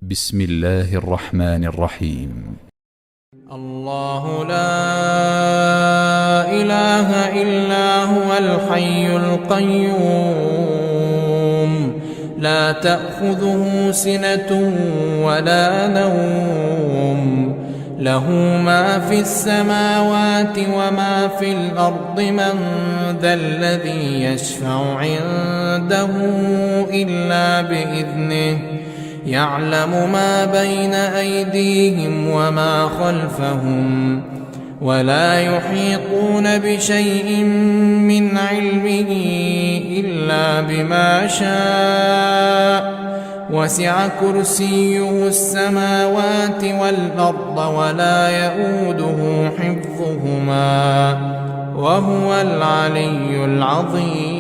بسم الله الرحمن الرحيم. الله لا إله إلا هو الحي القيوم لا تأخذه سنة ولا نوم له ما في السماوات وما في الأرض من ذا الذي يشفع عنده إلا بإذنه يعلم ما بين أيديهم وما خلفهم ولا يحيطون بشيء من علمه إلا بما شاء وسع كرسيه السماوات والأرض ولا يئوده حفظهما وهو العلي العظيم.